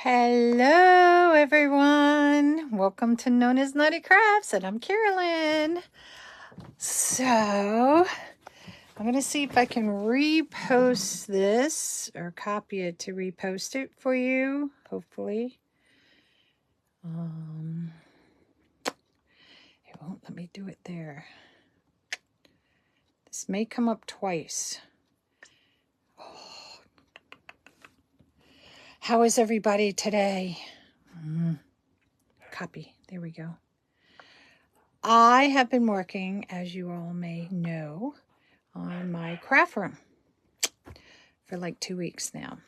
Hello everyone, welcome to NonnasNuttykrafts, and I'm Carolynne. So I'm going to see if I can repost this or copy it to repost it for you, hopefully. It won't let me do it there. This may come up twice. How is everybody today? Copy. There we go. I have been working, as you all may know, on my craft room for like 2 weeks now.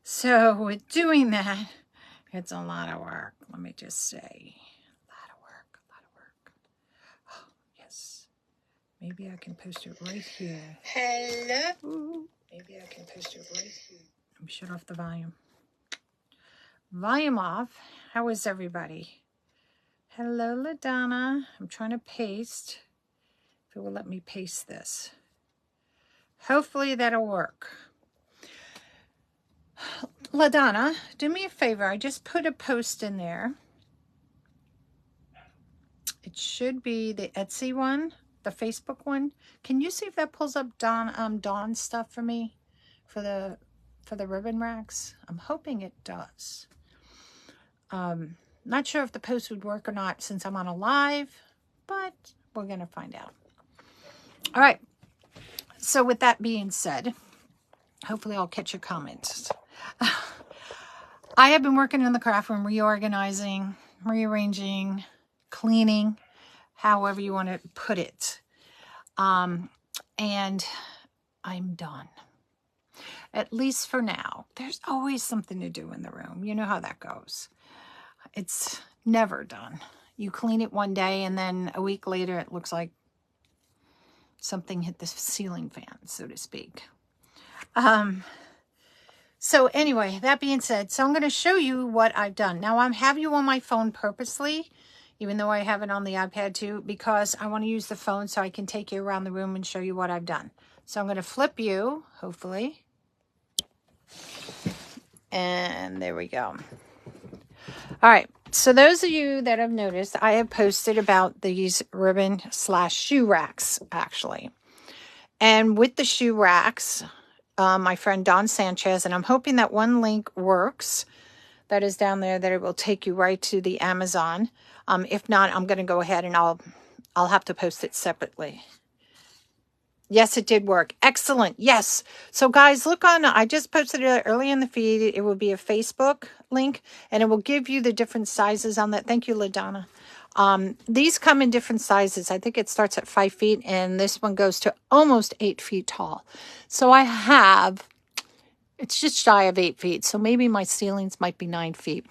So with doing that, it's a lot of work. Let me just say, a lot of work. Oh, yes. Maybe I can post it right here. Hello. Maybe I can post it right here. Let me shut off the volume. Volume off. How is everybody? Hello, LaDonna. I'm trying to paste. If it will let me paste this. Hopefully that'll work. LaDonna, do me a favor. I just put a post in there. It should be the Etsy one, the Facebook one. Can you see if that pulls up Dawn's stuff for me? For the ribbon racks? I'm hoping it does. Not sure if the post would work or not since I'm on a live, but we're going to find out. All right. So with that being said, hopefully I'll catch your comments. I have been working in the craft room, reorganizing, rearranging, cleaning, however you want to put it. And I'm done. At least for now. There's always something to do in the room. You know how that goes. It's never done. You clean it one day and then a week later it looks like something hit the ceiling fan, so to speak. So anyway, that being said, so I'm going to show you what I've done. Now I have you on my phone purposely, even though I have it on the iPad too, because I want to use the phone so I can take you around the room and show you what I've done. So I'm going to flip you, hopefully. And there we go. All right. So those of you that have noticed, I have posted about these ribbon/shoe racks, actually. And with the shoe racks, my friend Dawn Sanchez, and I'm hoping that one link works. That is down there, that it will take you right to the Amazon. If not, I'm going to go ahead and I'll have to post it separately. Yes, it did work. Excellent. Yes. So guys, look on, I just posted it early in the feed. It will be a Facebook link and it will give you the different sizes on that. Thank you, LaDonna. These come in different sizes. I think it starts at 5 feet and this one goes to almost 8 feet tall. So I have, it's just shy of 8 feet. So maybe my ceilings might be 9 feet.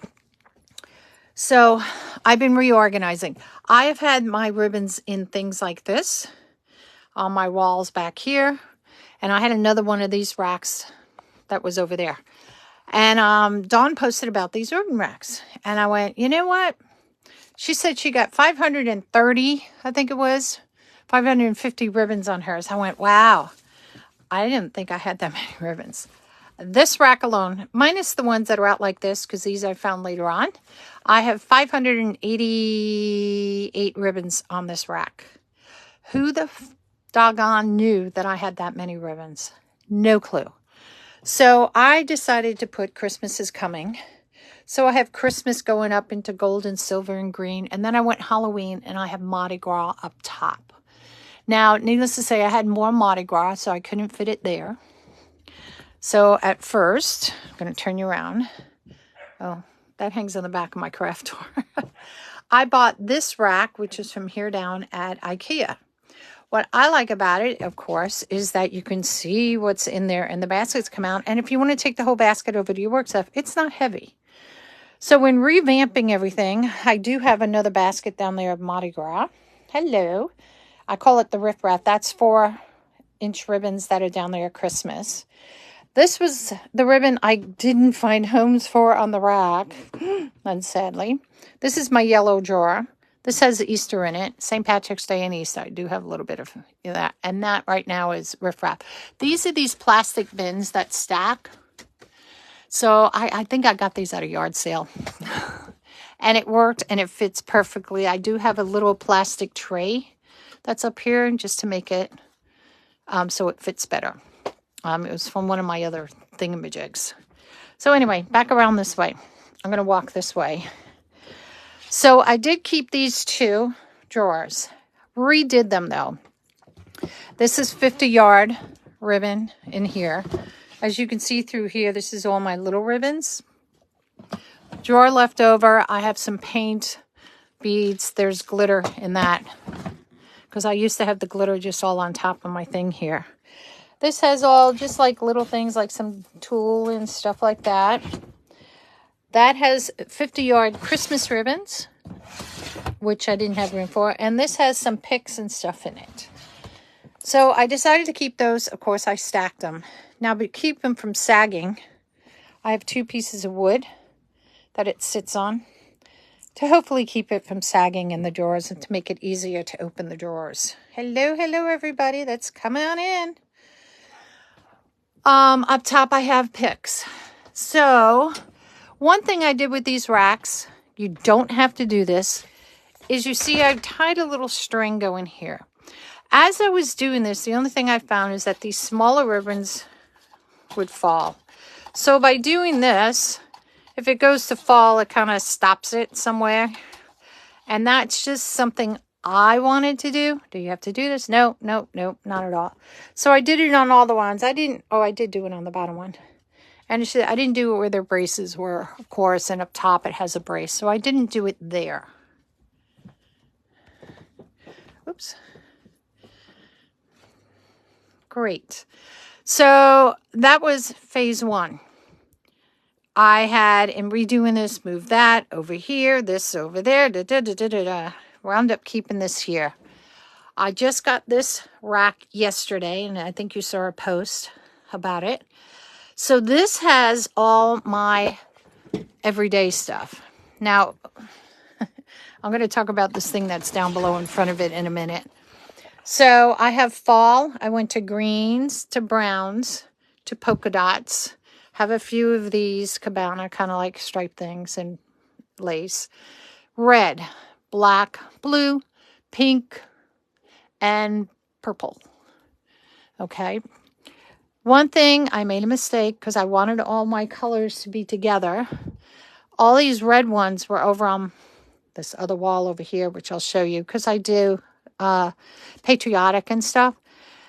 So I've been reorganizing. I have had my ribbons in things like this on my walls back here. And I had another one of these racks that was over there. And Dawn posted about these ribbon racks. And I went, you know what? She said she got 530, I think it was, 550 ribbons on hers. I went, wow. I didn't think I had that many ribbons. This rack alone, minus the ones that are out like this, because these I found later on, I have 588 ribbons on this rack. Who the doggone knew that I had that many ribbons? No clue. So I decided to put Christmas is coming. So I have Christmas going up into gold and silver and green. And then I went Halloween and I have Mardi Gras up top. Now, needless to say, I had more Mardi Gras, so I couldn't fit it there. So at first, I'm going to turn you around. Oh, that hangs on the back of my craft door. I bought this rack, which is from here down at IKEA. What I like about it, of course, is that you can see what's in there and the baskets come out. And if you want to take the whole basket over to your work stuff, it's not heavy. So when revamping everything, I do have another basket down there of Mardi Gras. Hello. I call it the Riff Raff. That's 4-inch ribbons that are down there at Christmas. This was the ribbon I didn't find homes for on the rack, unsadly. This is my yellow drawer. This has Easter in it, St. Patrick's Day and Easter. I do have a little bit of that. And that right now is Riff Raff. These are these plastic bins that stack. So I think I got these at a yard sale. And it worked, and it fits perfectly. I do have a little plastic tray that's up here just to make it so it fits better. It was from one of my other thingamajigs. So anyway, back around this way. I'm going to walk this way. So I did keep these 2 drawers. Redid them, though. This is 50-yard ribbon in here. As you can see through here, this is all my little ribbons. Drawer left over. I have some paint, beads. There's glitter in that because I used to have the glitter just all on top of my thing here. This has all just like little things like some tulle and stuff like that. That has 50-yard Christmas ribbons, which I didn't have room for. And this has some picks and stuff in it. So I decided to keep those. Of course, I stacked them. Now, to keep them from sagging, I have 2 pieces of wood that it sits on to hopefully keep it from sagging in the drawers and to make it easier to open the drawers. Hello, everybody that's coming on in. Up top, I have picks. So one thing I did with these racks, you don't have to do this, is you see I've tied a little string going here. As I was doing this, the only thing I found is that these smaller ribbons would fall. So by doing this, if it goes to fall, it kind of stops it somewhere. And that's just something I wanted to do. Do you have to do this? No, not at all. So I did it on all the ones. I did do it on the bottom one. And I didn't do it where their braces were, of course, and up top it has a brace. So I didn't do it there. Oops. Great. So that was phase 1. I had, in redoing this, moved that over here, this over there, wound up keeping this here. I just got this rack yesterday, and I think you saw a post about it. So this has all my everyday stuff. Now, I'm going to talk about this thing that's down below in front of it in a minute. So I have fall. I went to greens, to browns, to polka dots. Have a few of these cabana, kind of like striped things and lace. Red, black, blue, pink, and purple. Okay. One thing, I made a mistake because I wanted all my colors to be together. All these red ones were over on this other wall over here, which I'll show you because I do patriotic and stuff.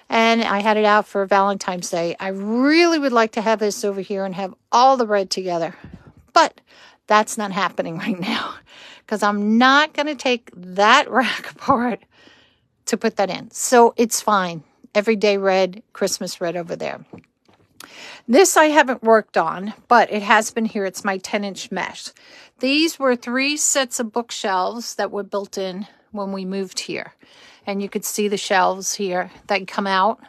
And I had it out for Valentine's Day. I really would like to have this over here and have all the red together. But that's not happening right now. Because I'm not going to take that rack apart to put that in. So it's fine. Everyday red, Christmas red over there. This I haven't worked on, but it has been here. It's my 10-inch mesh. These were 3 sets of bookshelves that were built in when we moved here. And you could see the shelves here that come out.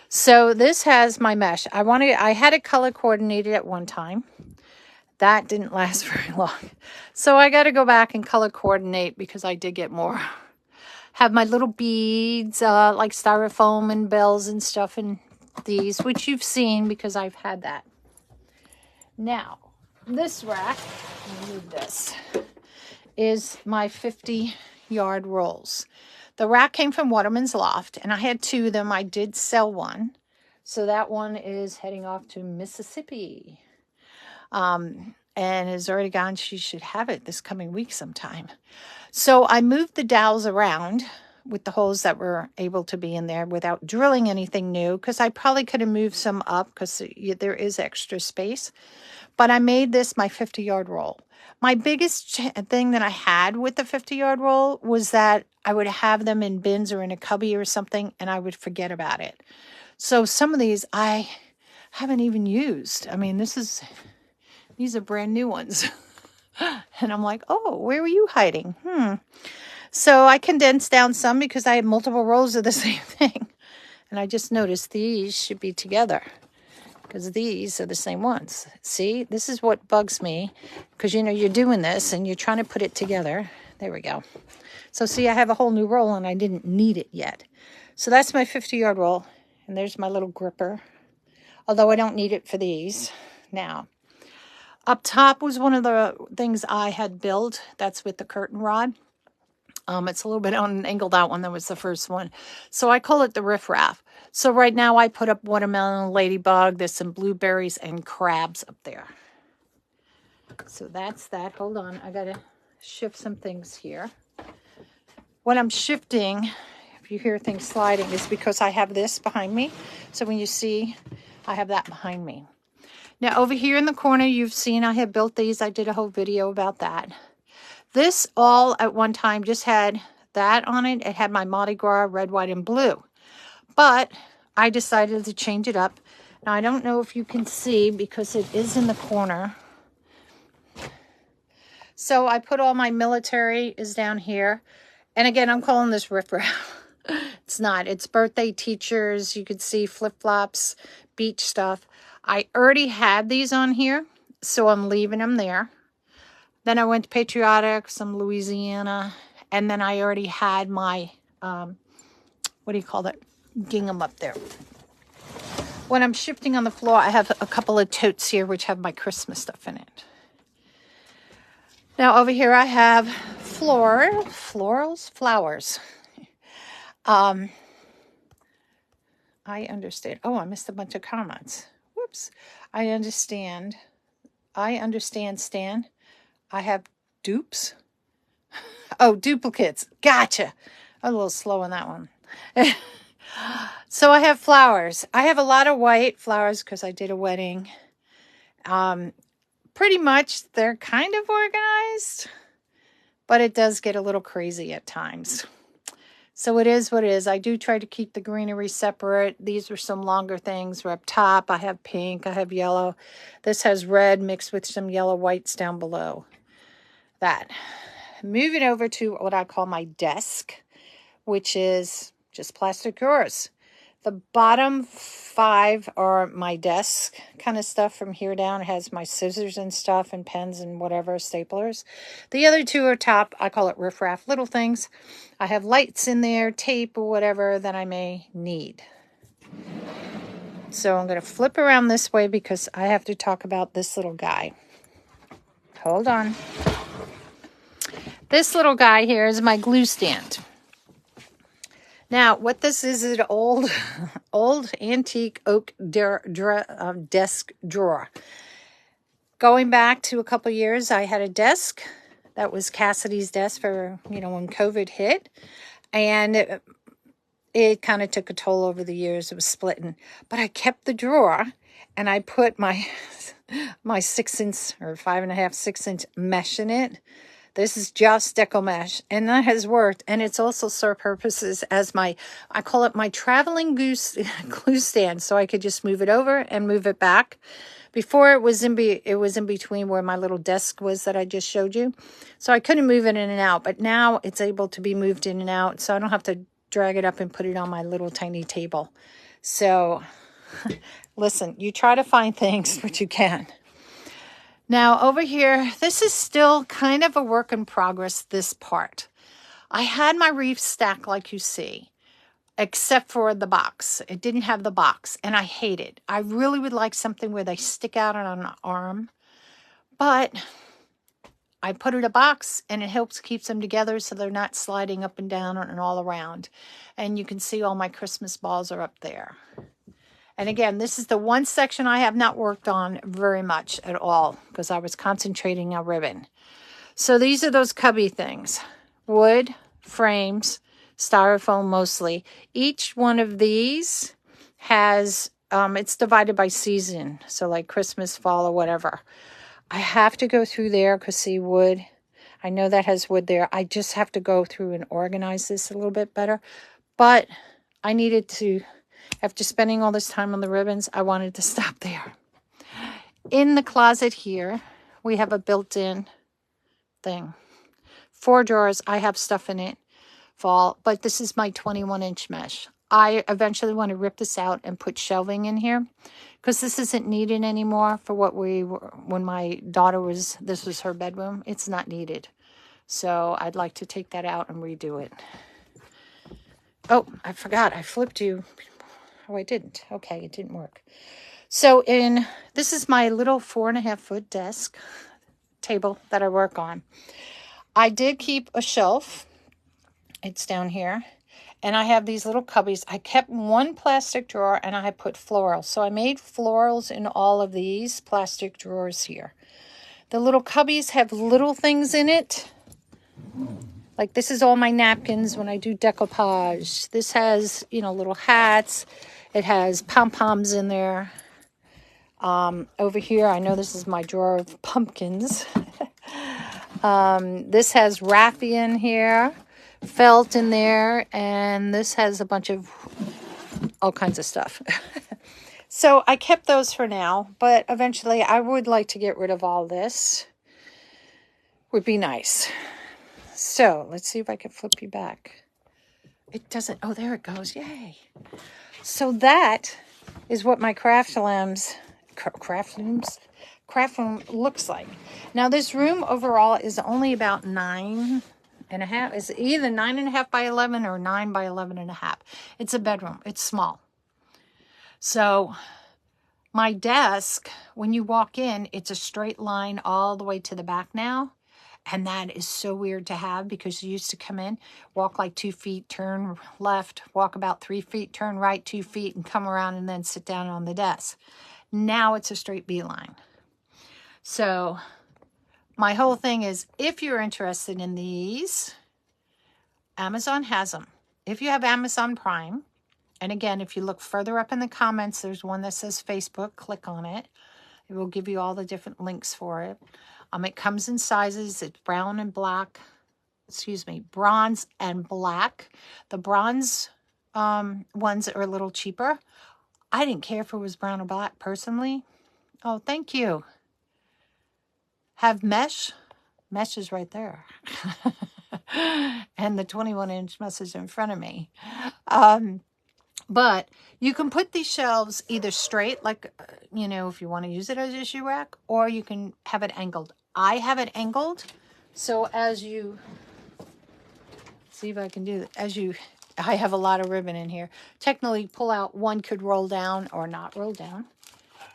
So this has my mesh. I had it color coordinated at one time. That didn't last very long. So I got to go back and color coordinate because I did get more. Have my little beads, like styrofoam and bells and stuff in these, which you've seen because I've had that. Now, this rack, let me move this, is my 50-yard rolls. The rack came from Waterman's Loft, and I had 2 of them. I did sell one. So that one is heading off to Mississippi. And is already gone. She should have it this coming week sometime. So I moved the dowels around with the holes that were able to be in there without drilling anything new, because I probably could have moved some up because there is extra space. But I made this my 50-yard roll. My biggest thing that I had with the 50-yard roll was that I would have them in bins or in a cubby or something, and I would forget about it. So some of these I haven't even used. I mean, these are brand new ones. And I'm like, oh, where were you hiding? So I condensed down some because I have multiple rolls of the same thing. And I just noticed these should be together because these are the same ones. See, this is what bugs me because, you're doing this and you're trying to put it together. There we go. So see, I have a whole new roll and I didn't need it yet. So that's my 50-yard roll. And there's my little gripper. Although I don't need it for these now. Up top was one of the things I had built. That's with the curtain rod. It's a little bit on an angle, that one. That was the first one. So I call it the riffraff. So right now I put up watermelon, ladybug. There's some blueberries and crabs up there. So that's that. Hold on. I got to shift some things here. When I'm shifting, if you hear things sliding, is because I have this behind me. So when you see, I have that behind me. Now over here in the corner, you've seen I have built these. I did a whole video about that. This all at one time just had that on it. It had my Mardi Gras red, white, and blue. But I decided to change it up. Now, I don't know if you can see because it is in the corner. So I put all my military is down here. And again, I'm calling this riffraff. It's not. It's birthday teachers. You could see flip-flops, beach stuff. I already had these on here, so I'm leaving them there. Then I went to Patriotic, some Louisiana, and then I already had my, what do you call that, gingham up there. When I'm shifting on the floor, I have a couple of totes here which have my Christmas stuff in it. Now over here I have flowers. I understand. Oh, I missed a bunch of comments. Whoops. I understand, Stan. I have dupes. Oh, duplicates. Gotcha. I'm a little slow on that one. So I have flowers. I have a lot of white flowers because I did a wedding. Pretty much they're kind of organized, but it does get a little crazy at times. So it is what it is. I do try to keep the greenery separate. These are some longer things. We're up top. I have pink. I have yellow. This has red mixed with some yellow whites down below. That. Moving over to what I call my desk, which is just plastic drawers. The bottom 5 are my desk kind of stuff from here down. It has my scissors and stuff and pens and whatever, staplers. The other 2 are top. I call it riffraff, little things. I have lights in there, tape or whatever that I may need. So I'm going to flip around this way because I have to talk about this little guy. Hold on. This little guy here is my glue stand. Now, what this is an old antique oak desk drawer. Going back to a couple years, I had a desk that was Cassidy's desk for, when COVID hit. And it kind of took a toll over the years. It was splitting. But I kept the drawer and I put my 6-inch or 5.5, 6-inch mesh in it. This is just deco mesh, and that has worked. And it's also served purposes as I call it my traveling glue stand, so I could just move it over and move it back. Before it was in between where my little desk was that I just showed you, so I couldn't move it in and out. But now it's able to be moved in and out, so I don't have to drag it up and put it on my little tiny table. So, listen, you try to find things, but you can. Now, over here, this is still kind of a work in progress, this part. I had my wreath stacked like you see, except for the box. It didn't have the box, and I hate it. I really would like something where they stick out on an arm, but I put it in a box, and it helps keep them together so they're not sliding up and down and all around. And you can see all my Christmas balls are up there. And again, this is the one section I have not worked on very much at all because I was concentrating on ribbon. So these are those cubby things. Wood, frames, styrofoam mostly. Each one of these has, it's divided by season. So like Christmas, fall, or whatever. I have to go through there because see wood. I know that has wood there. I just have to go through and organize this a little bit better. But I needed to... After spending all this time on the ribbons, I wanted to stop there. In the closet here, we have a built-in thing. 4 drawers. I have stuff in it. Fall. But this is my 21-inch mesh. I eventually want to rip this out and put shelving in here. Because this isn't needed anymore for what we were... When my daughter was... This was her bedroom. It's not needed. So I'd like to take that out and redo it. Oh, I forgot. I flipped you... Oh, I didn't. Okay, it didn't work. So this is my little 4.5-foot desk table that I work on. I did keep a shelf. It's down here. And I have these little cubbies. I kept one plastic drawer and I put florals. So I made florals in all of these plastic drawers here. The little cubbies have little things in it. Like this is all my napkins when I do decoupage. This has, little hats. It has pom-poms in there. Over here, I know this is my drawer of pumpkins. This has raffia in here, felt in there, and this has a bunch of all kinds of stuff. So I kept those for now, but eventually I would like to get rid of all this. Would be nice. So let's see if I can flip you back. It doesn't. Oh, there it goes. Yay. So that is what my craft room looks like. Now this room overall is only about 9.5. It's either 9.5 by 11 or 9 by 11.5. It's a bedroom. It's small. So my desk, when you walk in, it's a straight line all the way to the back now. And that is so weird to have because you used to come in, walk like 2 feet, turn left, walk about 3 feet, turn right 2 feet, and come around and then sit down on the desk. Now it's a straight beeline. So my whole thing is, if you're interested in these, Amazon has them. If you have Amazon Prime, and again, if you look further up in the comments, there's one that says Facebook. Click on it. It will give you all the different links for it. It comes in sizes. It's brown and black. Bronze and black. The bronze ones are a little cheaper. I didn't care if it was brown or black personally. Oh, thank you. Have mesh. Mesh is right there. And the 21-inch mesh is in front of me. But you can put these shelves either straight, like, if you want to use it as a shoe rack, or you can have it angled. I have it angled. So as you, see if I can do that. I have a lot of ribbon in here. Technically, pull out, one could roll down or not roll down.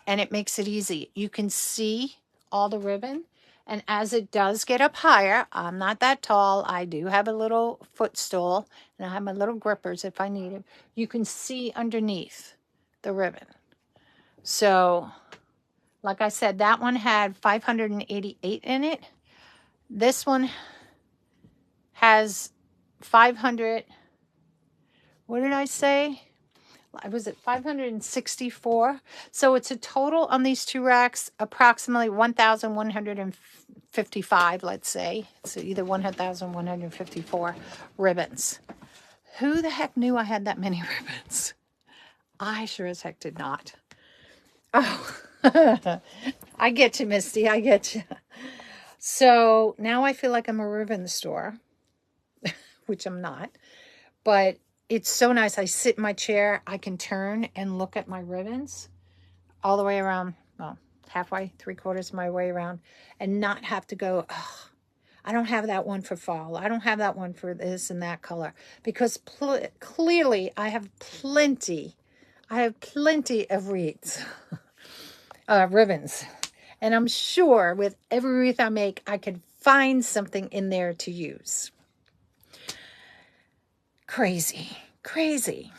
And it makes it easy. You can see all the ribbon. And as it does get up higher, I'm not that tall. I do have a little footstool. And I have my little grippers if I need it. You can see underneath the ribbon. So, like I said, that one had 588 in it. This one has 500. What did I say? I was at 564. So it's a total on these two racks, approximately 1,155, let's say. So either 1,154 ribbons. Who the heck knew I had that many ribbons? I sure as heck did not. Oh, I get you, Misty. I get you. So now I feel like I'm a ribbon store, which I'm not. But it's so nice. I sit in my chair. I can turn and look at my ribbons all the way around, well, halfway, 3/4 of my way around, and not have to go, oh, I don't have that one for fall. I don't have that one for this and that color. Because clearly I have plenty. I have plenty of wreaths, ribbons. And I'm sure with every wreath I make, I could find something in there to use. Crazy, crazy.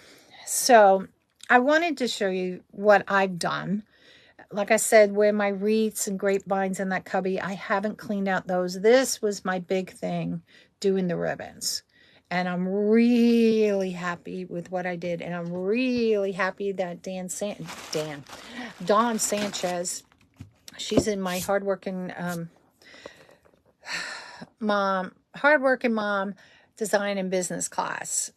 So I wanted to show you what I've done. Like I said, where my wreaths and grapevines in that cubby, I haven't cleaned out those. This was my big thing, doing the ribbons. And I'm really happy with what I did. And I'm really happy that Dawn Sanchez, she's in my hardworking mom design and business class,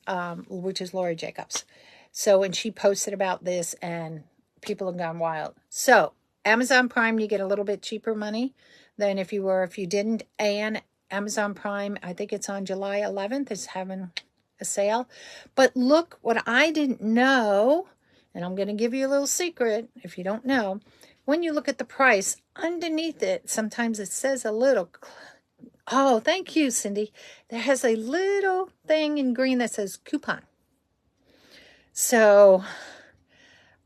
which is Lori Jacobs. So, and she posted about this and people have gone wild. So, Amazon Prime, you get a little bit cheaper money than if you didn't. And Amazon Prime, I think it's on July 11th, is having a sale. But look what I didn't know, and I'm going to give you a little secret if you don't know. When you look at the price, underneath it, sometimes it says a little... Oh, thank you, Cindy. There has a little thing in green that says coupon. So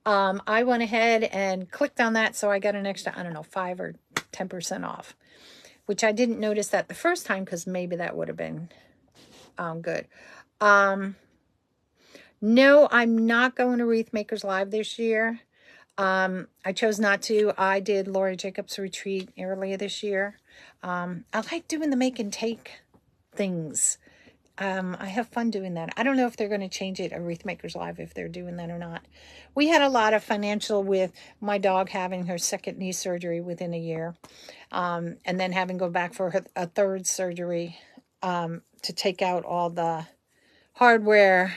I went ahead and clicked on that, so I got an extra, I don't know, 5 or 10% off, which I didn't notice that the first time because maybe that would have been good. No, I'm not going to Wreath Makers Live this year. I chose not to. I did Lori Jacobs retreat earlier this year. I like doing the make and take things. I have fun doing that. I don't know if they're going to change it at Wreath Makers Live, if they're doing that or not. We had a lot of financial with my dog having her second knee surgery within a year. And then having to go back for a third surgery to take out all the hardware.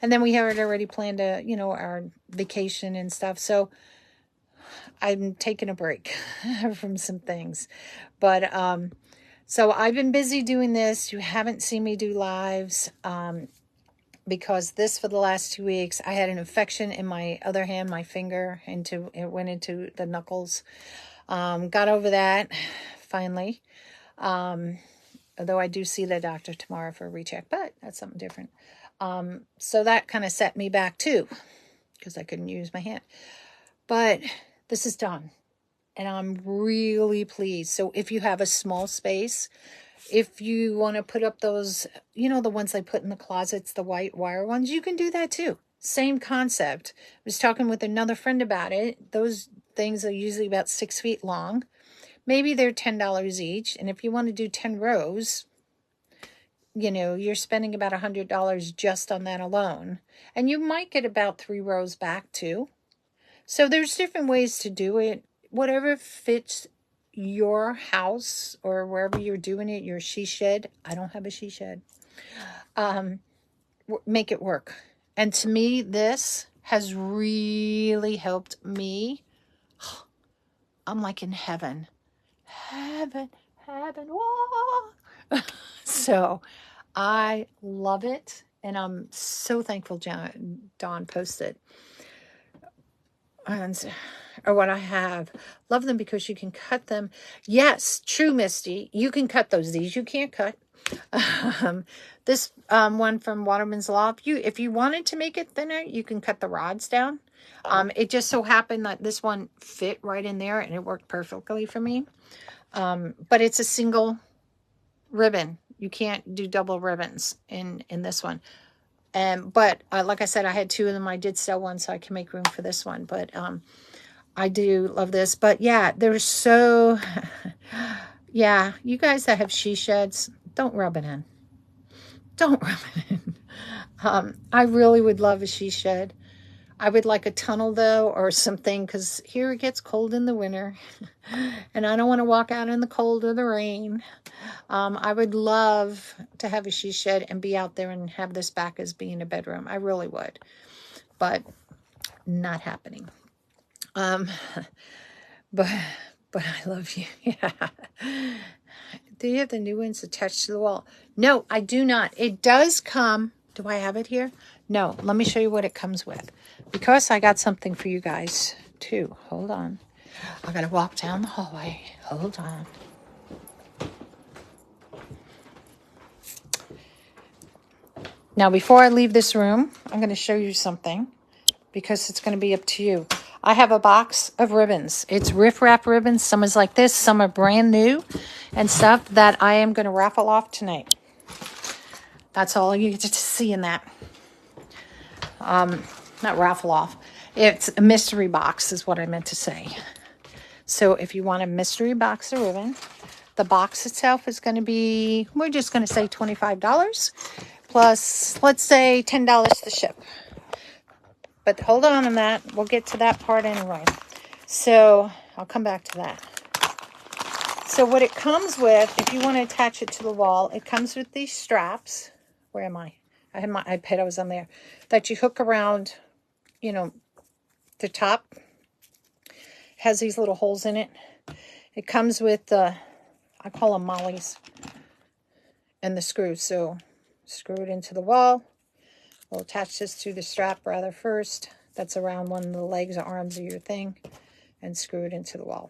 And then we had already planned our vacation and stuff. So I'm taking a break from some things. But so I've been busy doing this. You haven't seen me do lives because for the last 2 weeks, I had an infection in my other hand, my finger, it went into the knuckles. Got over that finally. Although I do see the doctor tomorrow for a recheck, but that's something different. So that kind of set me back too, because I couldn't use my hand. But this is done, and I'm really pleased. So if you have a small space, if you want to put up those, the ones I put in the closets, the white wire ones, you can do that too. Same concept. I was talking with another friend about it. Those things are usually about 6 feet long. Maybe they're $10 each. And if you want to do 10 rows, you're spending about $100 just on that alone. And you might get about 3 rows back too. So there's different ways to do it. Whatever fits your house or wherever you're doing it, your she shed. I don't have a she shed. Make it work. And to me, this has really helped me. I'm like in heaven. Heaven. Whoa. So I love it. And I'm so thankful Dawn posted. Or what I have. Love them because you can cut them. Yes, true, Misty. You can cut those. These you can't cut. This one from Waterman's Law. If you wanted to make it thinner, you can cut the rods down. It just so happened that this one fit right in there and it worked perfectly for me. But it's a single ribbon. You can't do double ribbons in this one. But like I said, I had 2 of them. I did sell one so I can make room for this one. But I do love this. But yeah, they're so... yeah, you guys that have she sheds, don't rub it in. Don't rub it in. I really would love a she shed. I would like a tunnel though, or something, because here it gets cold in the winter. And I don't want to walk out in the cold or the rain. I would love to have a she shed and be out there and have this back as being a bedroom. I really would. But not happening. But I love you. Yeah. Do you have the new ones attached to the wall? No, I do not. It does come. Do I have it here? No. Let me show you what it comes with. Because I got something for you guys too. Hold on. I got to walk down the hallway. Hold on. Now, before I leave this room, I'm going to show you something because it's going to be up to you. I have a box of ribbons. It's Riff Raff ribbons. Some is like this. Some are brand new and stuff that I am going to raffle off tonight. That's all you get to see in that. Not raffle off. It's a mystery box is what I meant to say. So if you want a mystery box of ribbon, the box itself is going to be, we're just going to say $25 plus, let's say $10 to ship. But hold on that. We'll get to that part anyway. So I'll come back to that. So what it comes with, if you want to attach it to the wall, it comes with these straps. Where am I? I had my iPad. I was on there. That you hook around, the top. Has these little holes in it. It comes with the, I call them mollies, and the screws. So screw it into the wall. We'll attach this to the strap rather first. That's around one of the legs or arms of your thing. And screw it into the wall.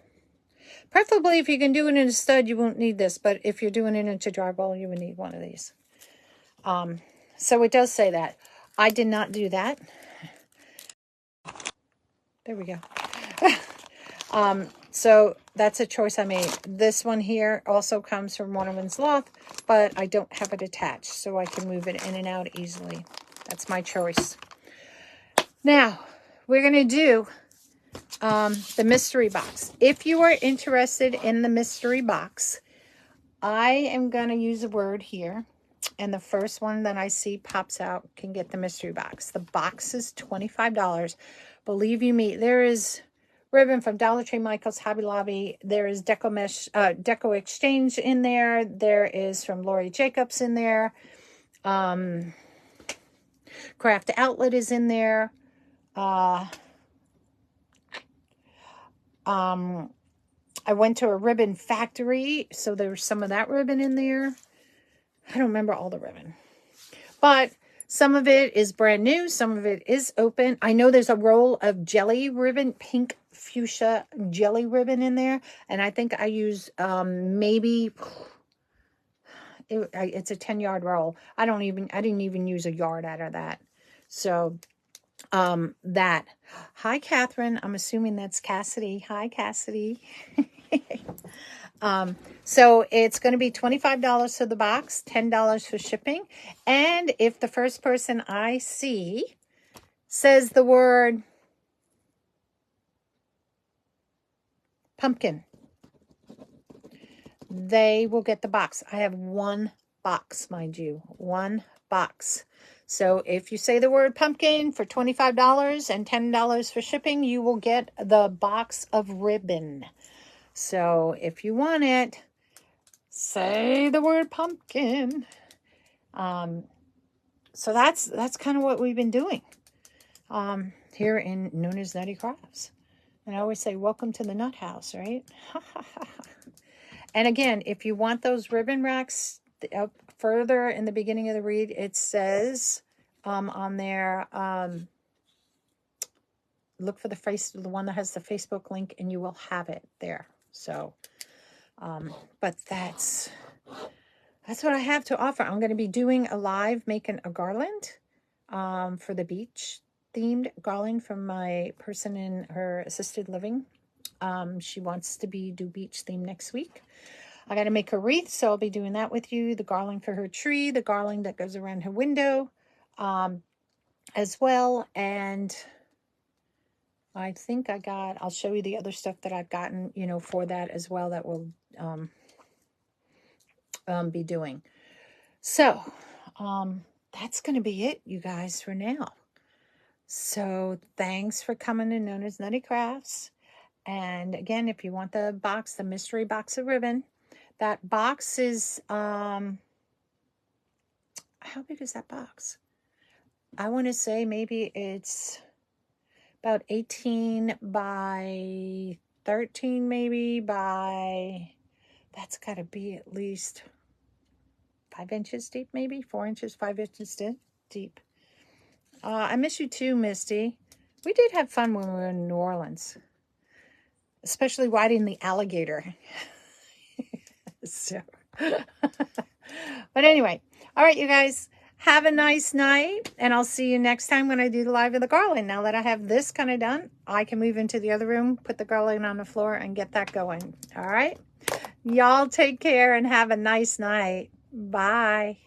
Preferably, if you can do it in a stud, you won't need this. But if you're doing it into drywall, you would need one of these. So it does say that. I did not do that. There we go. So that's a choice I made. This one here also comes from Woman's Loft, but I don't have it attached, so I can move it in and out easily. That's my choice. Now, we're going to do the mystery box. If you are interested in the mystery box, I am going to use a word here, and the first one that I see pops out can get the mystery box. The box is $25. Believe you me, there is ribbon from Dollar Tree, Michael's, Hobby Lobby. There is Deco Exchange in there. There is from Lori Jacobs in there. Craft Outlet is in there. I went to a ribbon factory, so there was some of that ribbon in there. I don't remember all the ribbon, but some of it is brand new. Some of it is open. I know there's a roll of jelly ribbon, pink fuchsia jelly ribbon in there. And I think I use maybe, it's a 10-yard roll. I didn't even use a yard out of that. So that. Hi, Catherine. I'm assuming that's Cassidy. Hi, Cassidy. So it's going to be $25 for the box, $10 for shipping. And if the first person I see says the word pumpkin, they will get the box. I have one box, mind you, one box. So if you say the word pumpkin for $25 and $10 for shipping, you will get the box of ribbon. So if you want it, say the word pumpkin. So that's kind of what we've been doing here in NonnasNuttykrafts. And I always say, welcome to the nut house, right? And again, if you want those ribbon racks, up further in the beginning of the read, it says on there, look for the one that has the Facebook link, and you will have it there. So, but that's what I have to offer. I'm going to be doing a live making a garland for the beach themed garland from my person in her assisted living. She wants to do beach theme next week. I got to make a wreath, so I'll be doing that with you. The garland for her tree, the garland that goes around her window as well. And I think I'll show you the other stuff that I've gotten, for that as well, that we'll be doing. So, that's going to be it, you guys, for now. So, thanks for coming to NonnasNuttykrafts. And again, if you want the box, the mystery box of ribbon, that box is, how big is that box? I want to say maybe it's about 18 by 13, maybe by, that's got to be at least 5 inches deep, maybe 4 inches, 5 inches deep. I miss you too, Misty. We did have fun when we were in New Orleans, especially riding the alligator. So, but anyway, all right, you guys, have a nice night, and I'll see you next time when I do the live of the garland. Now that I have this kind of done, I can move into the other room, put the garland on the floor, and get that going. All right, y'all take care and have a nice night. Bye.